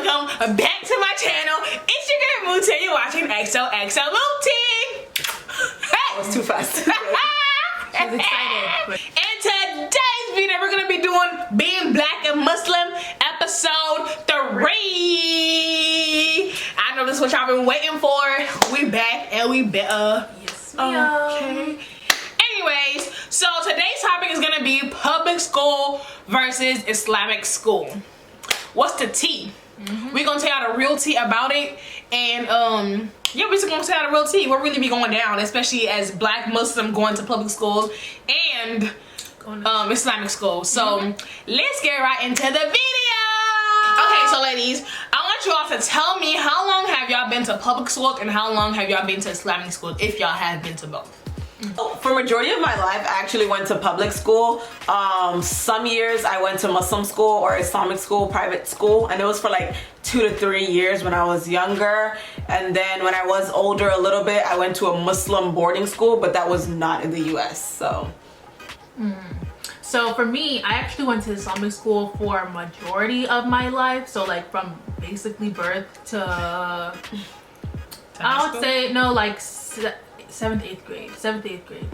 welcome back to my channel. It's your girl Mooty. You're watching XOXO Mooty. That was too fast. I was excited. In today's video, we're gonna be doing Being Black and Muslim episode 3. I know this is what y'all been waiting for. We back and we better. Yes, okay. Anyways, so today's topic is gonna be public school versus Islamic school. What's the tea? We're gonna tell y'all the real tea about it, and yeah, we're just gonna tell y'all the real tea. What really be going down, especially as Black Muslim going to public schools and Islamic schools. So let's get right into the video. Okay, so ladies, I want you all to tell me, how long have y'all been to public schools and how long have y'all been to Islamic schools, if y'all have been to both? For majority of my life, I actually went to public school. Some years I went to Muslim school or Islamic school, private school, and it was for like 2 to 3 years when I was younger. And then when I was older a little bit, I went to a Muslim boarding school, but that was not in the US. So for me, I actually went to Islamic school for a majority of my life. So like from basically birth to I would say no, like 7th, 8th grade. 7th, 8th grade.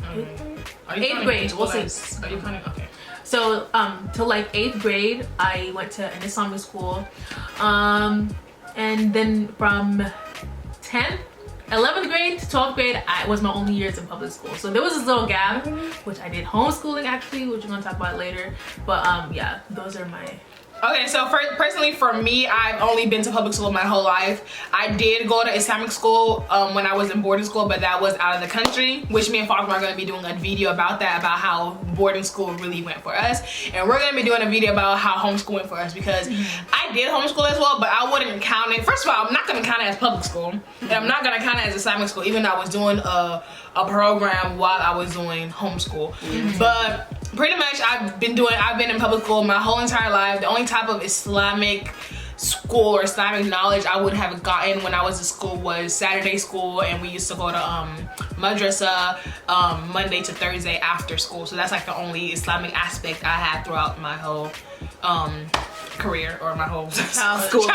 8th grade. We'll say. Are you counting? Okay. So till like 8th grade, I went to an Islamic school, and then from 10th, 11th grade to 12th grade, I was my only years in public school. So there was this little gap, which I did homeschooling actually, which we're gonna talk about later. But yeah, those are my. Okay, so personally for me, I've only been to public school my whole life. I did go to Islamic school when I was in boarding school, but that was out of the country, which me and Fatimah are going to be doing a video about that, about how boarding school really went for us. And we're going to be doing a video about how homeschool went for us, because I did homeschool as well, but I wouldn't count it. First of all, I'm not going to count it as public school, and I'm not going to count it as Islamic school, even though I was doing a program while I was doing homeschool. But pretty much I've been in public school my whole entire life. The only type of Islamic school or Islamic knowledge I would have gotten when I was in school was Saturday school, and we used to go to madrasa Monday to Thursday after school. So that's like the only Islamic aspect I had throughout my whole career, or my whole schooling.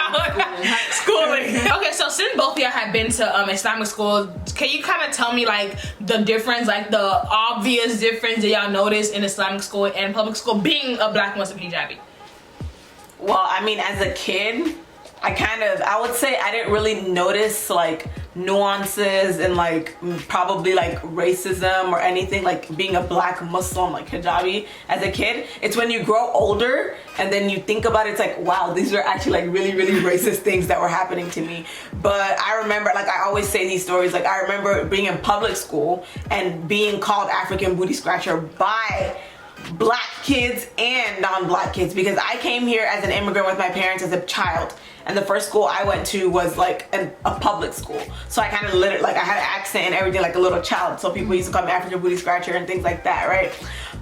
Okay, so since both of y'all have been to Islamic school, can you kind of tell me like the difference, like the obvious difference that y'all notice in Islamic school and public school, being a Black Muslim hijabi? Well, I mean, as a kid, I would say I didn't really notice like nuances and like probably like racism or anything, like being a Black Muslim like hijabi as a kid. It's when you grow older and then you think about it, it's like, wow, these are actually like really racist things that were happening to me. But I remember, like I always say these stories, like I remember being in public school and being called African booty scratcher by Black kids and non-Black kids, because I came here as an immigrant with my parents as a child, and the first school I went to was like a public school, so I kind of like I had an accent and everything like a little child, so people used to call me African booty scratcher and things like that, right?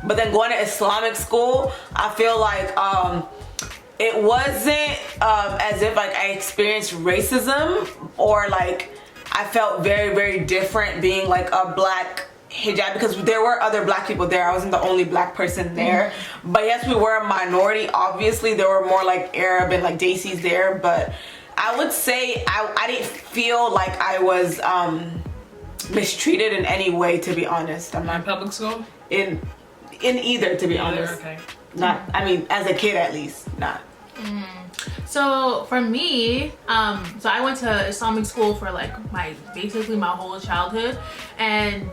But then going to Islamic school, I feel like it wasn't as if like I experienced racism, or like I felt very different being like a Black hijab, because there were other Black people there. I wasn't the only Black person there. But yes, we were a minority. Obviously there were more like Arab and like Desis there, but I would say I didn't feel like I was mistreated in any way, to be honest. I'm not in public school? In either, to be honest. Okay. Not, I mean, as a kid at least, not. So for me, so I went to Islamic school for like basically my whole childhood, and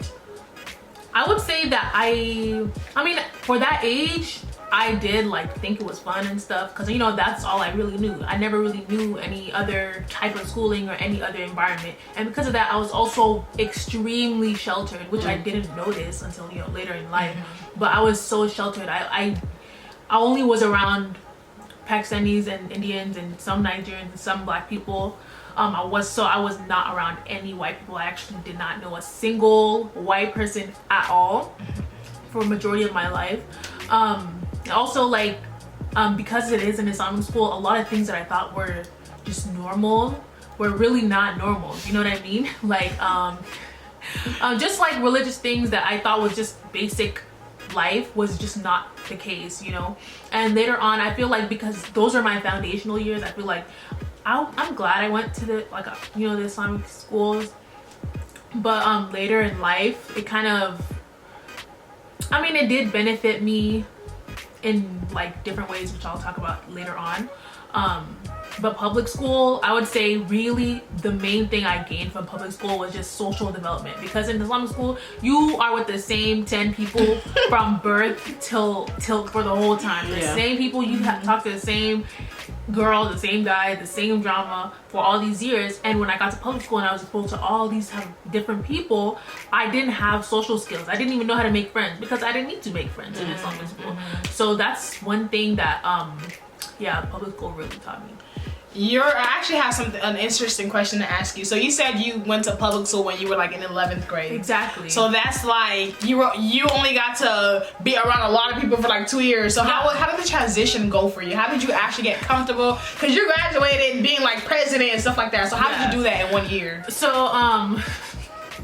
I would say that I mean, for that age, I did like think it was fun and stuff, because you know, that's all I really knew. I never really knew any other type of schooling or any other environment, and because of that, I was also extremely sheltered, which I didn't notice until, you know, later in life. But I was so sheltered. I only was around Pakistanis and Indians and some Nigerians and some Black people. I was not around any white people. I actually did not know a single white person at all for a majority of my life. Also, like because it is an Islamic school, a lot of things that I thought were just normal were really not normal. You know what I mean? Like just like religious things that I thought was just basic life was just not the case, you know. And later on, I feel like because those are my foundational years, I feel like I'm glad I went to the the Islamic schools, but later in life it kind of, I mean, it did benefit me in like different ways, which I'll talk about later on. But public school, I would say really the main thing I gained from public school was just social development, because in Islamic school you are with the same 10 people from birth till for the whole time. The same people, you talk to the same girl, the same guy, the same drama for all these years. And when I got to public school and I was exposed to all these different people, I didn't have social skills. I didn't even know how to make friends because I didn't need to make friends in Islamic school. So that's one thing that public school really taught me. I actually have an interesting question to ask you. So you said you went to public school when you were like in 11th grade. Exactly. So that's like you only got to be around a lot of people for like 2 years. So how did the transition go for you? How did you actually get comfortable? Because you graduated being like president and stuff like that. So how did you do that in 1 year? So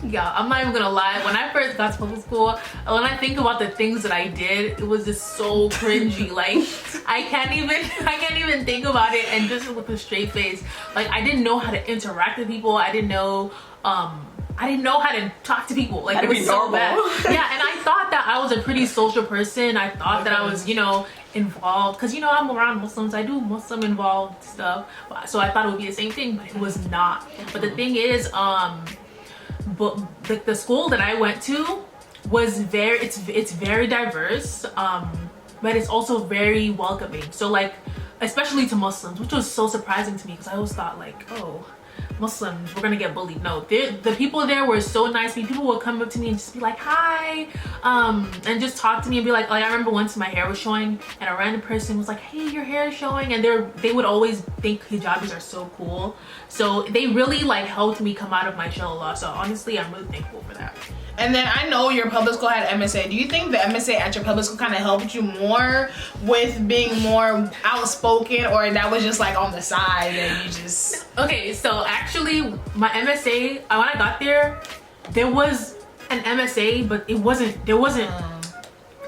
yeah, I'm not even gonna lie. When I first got to public school, when I think about the things that I did, it was just so cringy. Like I can't even think about it and just with a straight face. Like I didn't know how to interact with people. I didn't know how to talk to people. Like it was so bad. Yeah, and I thought that I was a pretty social person. I thought that I was, involved, because I'm around Muslims. I do Muslim involved stuff. So I thought it would be the same thing, but it was not. But the thing is, but the school that I went to was it's very diverse, but it's also very welcoming. So like, especially to Muslims, which was so surprising to me, because I always thought like, oh, Muslims, we're gonna get bullied. No, the people there were so nice. People would come up to me and just be like, hi, and just talk to me and be like I remember once my hair was showing and a random person was like, hey, your hair is showing, and they would always think hijabis are so cool. So they really like helped me come out of my shell a lot. So honestly, I'm really thankful for that. And then I know your public school had MSA. Do you think the MSA at your public school kind of helped you more with being more outspoken, or that was just like on the side and you just... Okay, so actually my MSA, when I got there was an MSA, but there wasn't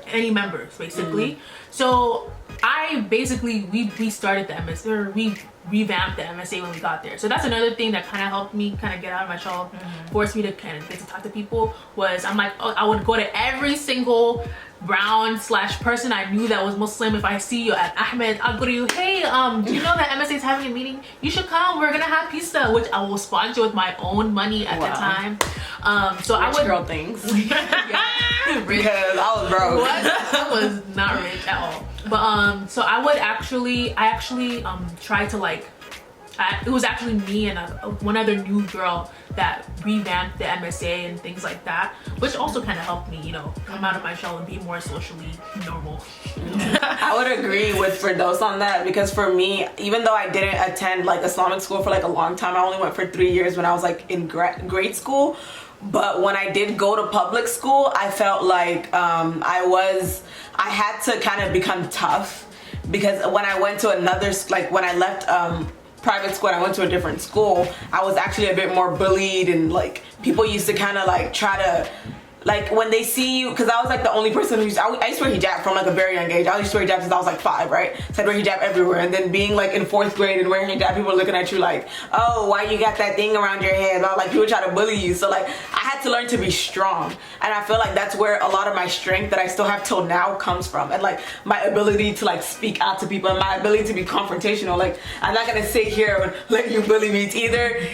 any members basically. So we started the MSA, or we revamped the MSA when we got there. So that's another thing that kind of helped me kind of get out of my shell, forced me to kind of get to talk to people. Was I'm like, I would go to every single brown/person I knew that was Muslim. If I see you at Ahmed, I'll go to you, hey, do you know that MSA is having a meeting? You should come, we're gonna have pizza, which I will sponsor with my own money at the time. So rich I would girl things. Yeah, rich. Because I was broke. What? I was not rich at all. But so I actually tried to like, it was actually me and one other new girl that revamped the MSA and things like that, which also kind of helped me, come out of my shell and be more socially normal. I would agree with Firdaos on that, because for me, even though I didn't attend like Islamic school for like a long time, I only went for 3 years when I was like in grade school. But when I did go to public school, I felt like I had to kind of become tough, because when I went to when I left private school and I went to a different school, I was actually a bit more bullied, and like people used to kind of like try to, like when they see you, because I was like the only person I used to wear hijab from like a very young age. I used to wear hijab since I was like 5, right? So I'd wear hijab everywhere, and then being like in 4th grade and wearing hijab, people were looking at you like, oh, why you got that thing around your head? Like people try to bully you. So like I had to learn to be strong, and I feel like that's where a lot of my strength that I still have till now comes from, and like my ability to like speak out to people, and my ability to be confrontational. Like I'm not gonna sit here and let you bully me. It's either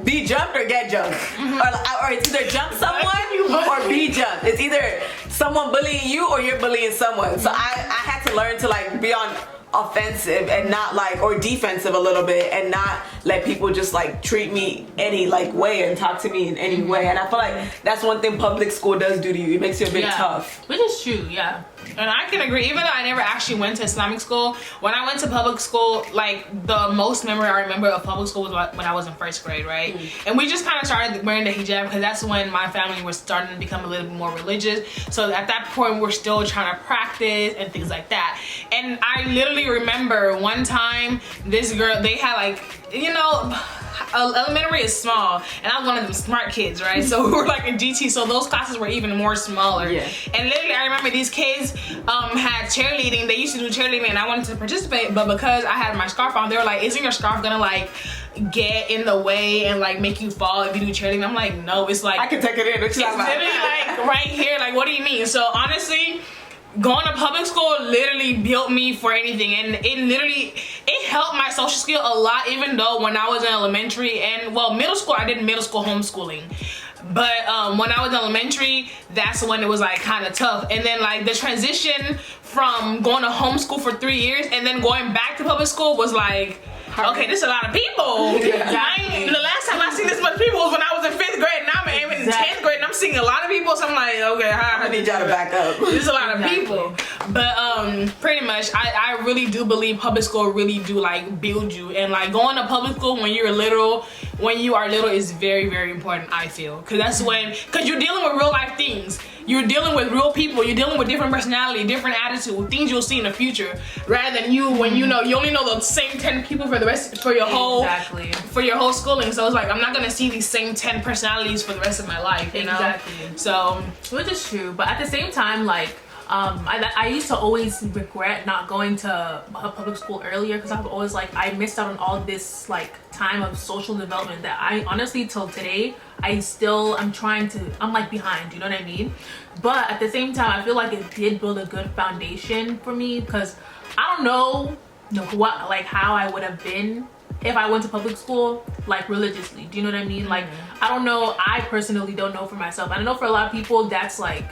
be jumped or get jumped, or it's either jump someone or be jumped. It's either someone bullying you or you're bullying someone. So I had to learn to like be on offensive and not like, or defensive a little bit, and not let people just like treat me any like way and talk to me in any way. And I feel like that's one thing public school does do to you. It makes you a bit tough. Which is true, yeah. And I can agree, even though I never actually went to Islamic school, when I went to public school, like the most memory I remember of public school was when I was in 1st grade, right? And we just kind of started wearing the hijab because that's when my family was starting to become a little bit more religious. So at that point, we're still trying to practice and things like that. And I literally remember one time, this girl, they had like, elementary is small, and I was one of them smart kids, right? So we were like in GT, so those classes were even more smaller. Yeah. And literally, I remember these kids, had cheerleading. They used to do cheerleading, and I wanted to participate, but because I had my scarf on, they were like, "Isn't your scarf gonna like get in the way and like make you fall if you do cheerleading?" I'm like, "No, it's like I can take it in." it's literally like right here. Like, what do you mean? So honestly, going to public school literally built me for anything, and it helped my social skill a lot. Even though when I was in elementary and middle school, I did middle school homeschooling. But when I was in elementary, that's when it was like kind of tough. And then like the transition from going to homeschool for 3 years and then going back to public school was like, okay, this is a lot of people. Exactly. The last time I seen this much people was when I was in 5th grade. Now I'm in 10th grade and I'm seeing a lot of people. So I'm like, okay, I need y'all to back up. There's a lot of people. But pretty much, I really do believe public school really do like build you. And like going to public school when you are little is very, very important, I feel. Because you're dealing with real life things. You're dealing with real people. You're dealing with different personality, different attitude, things you'll see in the future. Rather than you when you only know the same 10 people for your whole schooling. So it's like I'm not gonna see these same 10 personalities for the rest of my life. You know? Exactly. So which is true, but at the same time, like I used to always regret not going to public school earlier because I've always like I missed out on all this like time of social development that I honestly till today I'm like behind, you know what I mean? But at the same time, I feel like it did build a good foundation for me because I don't know how I would have been if I went to public school like religiously. Do you know what I mean? Like I don't know. I personally don't know for myself. I don't know for a lot of people that's like,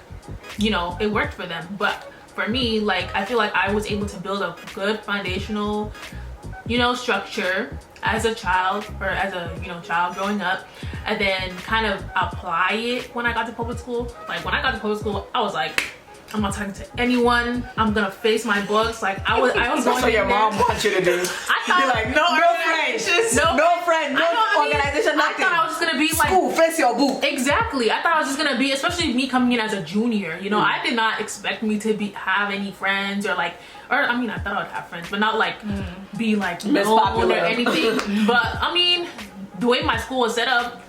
it worked for them. But for me, like I feel like I was able to build a good foundational, structure as a child or as a child growing up, and then kind of apply it when I got to public school. Like when I got to public school, I was like, I'm not talking to anyone. I'm gonna face my books. Like I was That's going. what your mom wants you to do. I thought, you're like, no friend, no organization, nothing. I thought I was just gonna be like school, face your book. Exactly. I thought I was just gonna be, especially me coming in as a junior. I did not expect me to have any friends or I thought I would have friends, but not like be like Miss known Popular or anything. But I mean, the way my school was set up,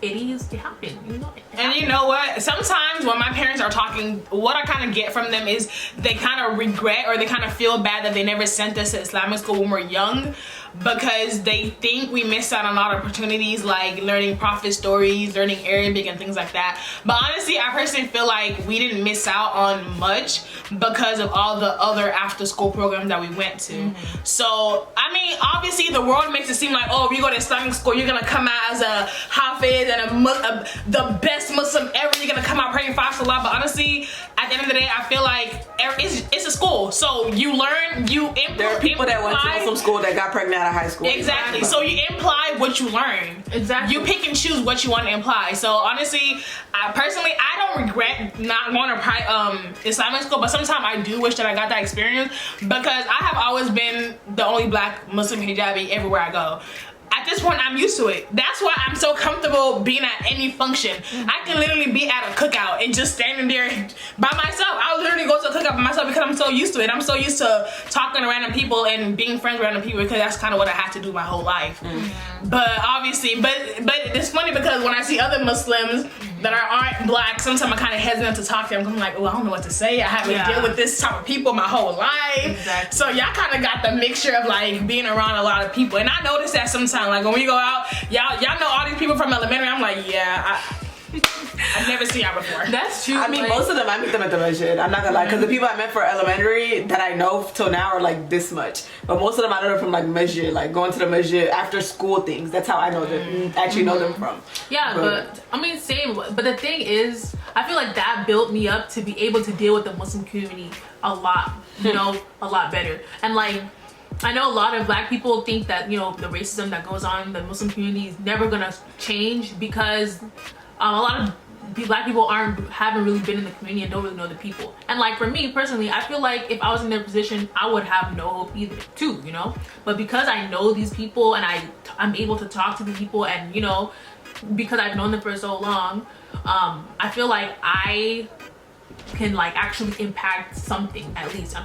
it happened, And you know what? Sometimes when my parents are talking, what I kind of get from them is they kind of regret or they kind of feel bad that they never sent us to Islamic school when we're young, because they think we missed out on a lot of opportunities like learning prophet stories, learning Arabic and things like that. But honestly, I personally feel like we didn't miss out on much because of all the other after school programs that we went to. So, obviously the world makes it seem like, oh, if you go to Islamic school, you're gonna come out as a Hafiz and the best Muslim ever. You're gonna come out praying 5 salah. But honestly, at the end of the day, I feel like it's a school. So you learn, there are people that went to Muslim school that got pregnant out of high school. Exactly. So you imply what you learn. Exactly. You pick and choose what you want to imply. So honestly, I don't regret not going to Islamic school, but sometimes I do wish that I got that experience because I have always been the only black Muslim hijabi everywhere I go. At this point, I'm used to it. That's why I'm so comfortable being at any function. I can literally be at a cookout and just standing there by myself. I'll literally go to a cookout by myself because I'm so used to it. I'm so used to talking to random people and being friends with random people because that's kind of what I have to do my whole life. But obviously, but it's funny because when I see other Muslims that aren't black, sometimes I'm kind of hesitant to talk to them. I'm like, oh, I don't know what to say. I haven't dealt with this type of people my whole life. Exactly. So y'all kind of got the mixture of like being around a lot of people. And I noticed that sometimes, like when we go out, y'all know all these people from elementary. I'm like, yeah, I've never seen y'all before. That's true. Most of them, I meet them at the masjid. I'm not gonna lie, because the people I met for elementary that I know till now are like this much. But most of them I know them from like masjid, like going to the masjid after school things. That's how I know them, actually know them from. Yeah, but same. But the thing is, I feel like that built me up to be able to deal with the Muslim community a lot, a lot better. And like, I know a lot of black people think that, the racism that goes on in the Muslim community is never gonna change because a lot of black people haven't really been in the community and don't really know the people. And like for me personally, I feel like if I was in their position, I would have no hope either too, But because I know these people and I'm able to talk to the people and, because I've known them for so long, I feel like I can like actually impact something at least.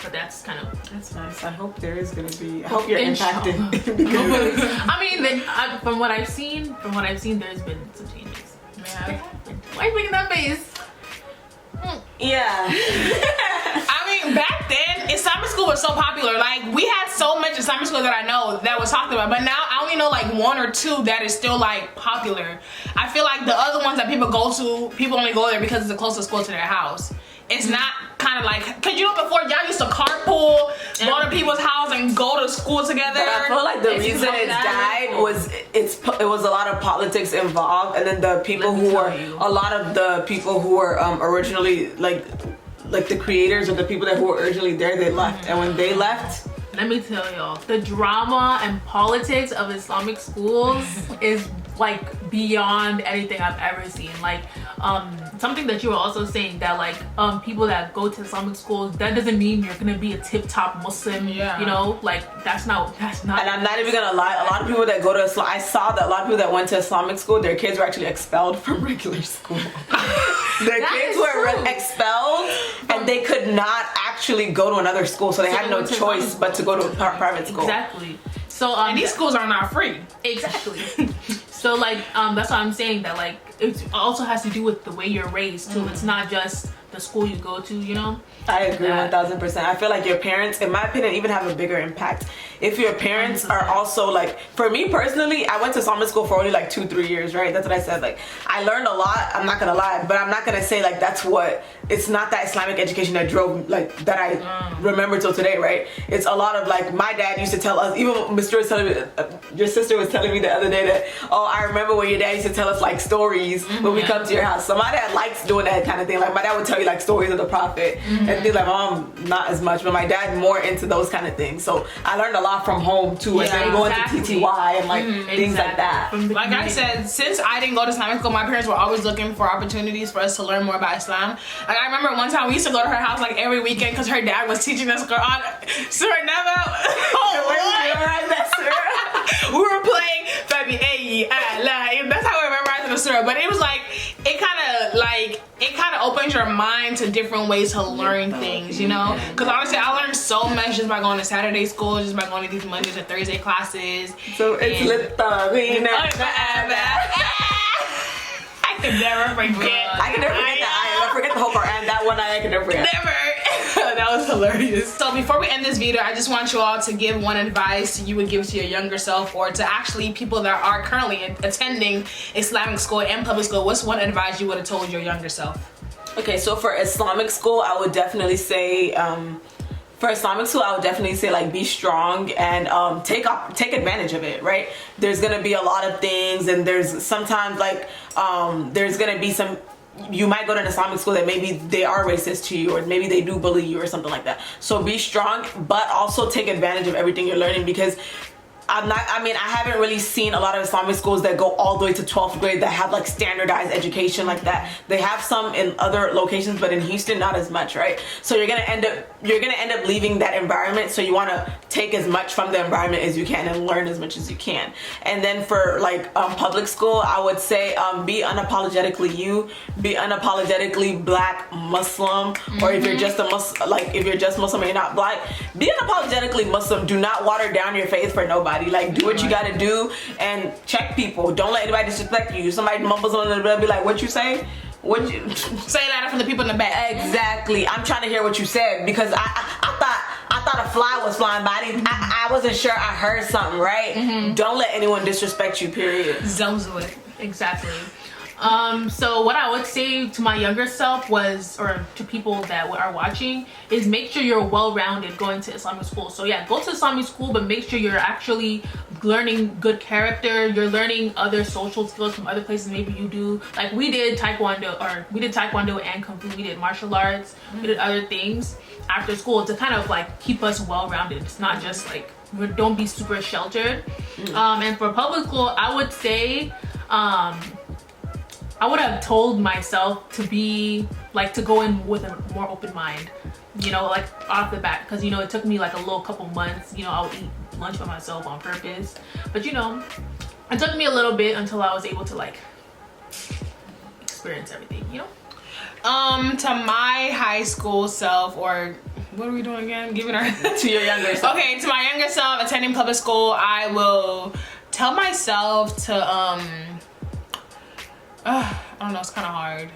But that's nice. I hope there is gonna be. I hope you're impacted. From what I've seen, there's been some changes. Yeah. Why are you making that face? Yeah. I mean, back then, Islamic school was so popular. Like, we had so much Islamic school that I know that was talked about. But now, I only know, like, one or two that is still, like, popular. I feel like the other ones that people go to, people only go there because it's the closest school to their house. It's not kind of like, because you know, before, y'all used to carpool, go to people's house and go to school together. But I feel like the reason it died was it was a lot of politics involved, and then the people who were a lot of the people who were originally like the creators or the people that who were originally there, they left, and when they left, let me tell y'all, the drama and politics of Islamic schools is like beyond anything I've ever seen. Like something that you were also saying, that like people that go to Islamic schools, that doesn't mean you're gonna be a tip-top Muslim. Yeah. You know, like that's not. And I'm not even gonna lie, a lot of people that go to Islam, I saw that a lot of people that went to Islamic school, their kids were actually expelled from regular school. Their kids were expelled, and they could not actually go to another school, so they had no choice but to go to a private school. Exactly. So and these schools are not free. Exactly. So like that's why I'm saying that like it also has to do with the way you're raised too. It's not just the school you go to, you know. I agree 1000%. I feel like your parents, in my opinion, even have a bigger impact. If your parents are also like, for me personally, I went to Islamic school for only like 2-3 years, right? That's what I said. Like, I learned a lot, I'm not gonna lie, but I'm not gonna say like that's what, it's not that Islamic education that drove, like, that I remember till today, right? It's a lot of like, my dad used to tell us, even Mr. was telling me, your sister was telling me the other day that, oh, I remember when your dad used to tell us like stories when we come to your house. So my dad likes doing that kind of thing. Like, my dad would tell you like stories of the Prophet and things like, mom, not as much, but my dad more into those kind of things. So I learned a lot from home too, and then going to TTY and like things like that. Like I said, since I didn't go to Islamic school, my parents were always looking for opportunities for us to learn more about Islam. Like, I remember one time we used to go to her house like every weekend because her dad was teaching us Quran. Surah Never. We were playing Fatimah. That's how we memorized the surah. But it was like, it kind of opens your mind to different ways to learn things, you know? Because honestly, I learned so much just by going to Saturday school, just by going to these Mondays and Thursday classes. So it's lit I can never forget. I can never forget that. I forget the whole Quran. That one I can never forget. Never. That was hilarious. So before we end this video, I just want you all to give one advice you would give to your younger self, or to actually people that are currently attending Islamic school and public school. What's one advice you would have told your younger self? Okay, so for Islamic school, I would definitely say, like, be strong and take advantage of it, right? There's gonna be a lot of things, and there's sometimes like there's gonna be some, you might go to an Islamic school that maybe they are racist to you, or maybe they do bully you or something like that. So be strong, but also take advantage of everything you're learning, because I haven't really seen a lot of Islamic schools that go all the way to 12th grade that have like standardized education like that. They have some in other locations, but in Houston, not as much, right? So you're gonna end up leaving that environment. So you wanna take as much from the environment as you can and learn as much as you can. And then for like public school, I would say be unapologetically you, be unapologetically Black Muslim, or if you're just a Muslim, like if you're just Muslim and you're not Black, be unapologetically Muslim. Do not water down your faith for nobody. Like, do what you gotta do and check people. Don't let anybody disrespect you. Somebody mumbles on the bed, be like, what you say? What you say that from the people in the back? Exactly. I'm trying to hear what you said, because I thought a fly was flying by. I wasn't sure I heard something, right? Don't let anyone disrespect you, period. Exactly. So what I would say to my younger self was, or to people that are watching, is make sure you're well-rounded going to Islamic school. So yeah, go to Islamic school, but make sure you're actually learning good character. You're learning other social skills from other places. Maybe you do, like we did Taekwondo and Kung Fu. We did martial arts. We did other things after school to kind of like keep us well-rounded. It's not just like, don't be super sheltered. And for public school, I would say, I would have told myself to be like, to go in with a more open mind, you know, like off the bat, because you know it took me like a little couple months. You know, I'll eat lunch by myself on purpose, but you know, it took me a little bit until I was able to like experience everything, you know. To my high school self, or what are we doing again? Giving her to your younger self. Okay, to my younger self attending public school, I will tell myself to I don't know, it's kind of hard.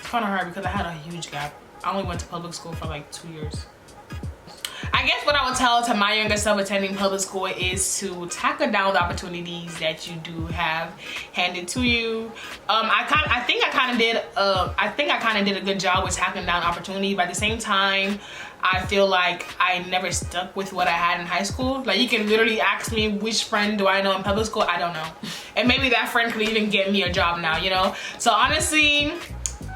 kind of hard because I had a huge gap. I only went to public school for like 2 years. I guess what I would tell to my younger self attending public school is to tackle down the opportunities that you do have handed to you. I think I kind of did a good job with tackling down opportunity, but at the same time, I feel like I never stuck with what I had in high school. Like, you can literally ask me which friend do I know in public school, I don't know. And maybe that friend could even get me a job now, you know? So honestly,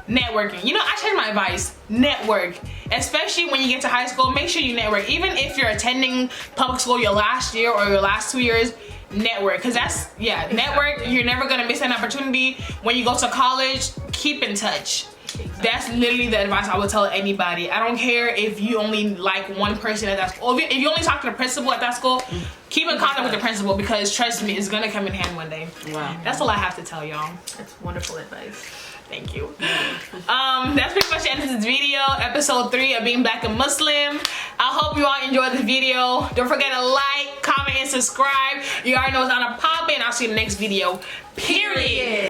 networking. You know, I changed my advice. Network. Especially when you get to high school, make sure you network. Even if you're attending public school your last year or your last 2 years, network. Because that's, yeah, exactly. Network. You're never going to miss an opportunity. When you go to college, keep in touch. Exactly. That's literally the advice I would tell anybody. I don't care if you only like one person at that school. If you only talk to the principal at that school, keep in contact with the principal, because trust me, it's gonna come in handy one day. Wow. That's all I have to tell y'all. That's wonderful advice. Thank you. That's pretty much the end of this video, episode 3 of Being Black and Muslim. I hope you all enjoyed the video. Don't forget to like, comment, and subscribe. You already know it's on a pop, and I'll see you in the next video. Period.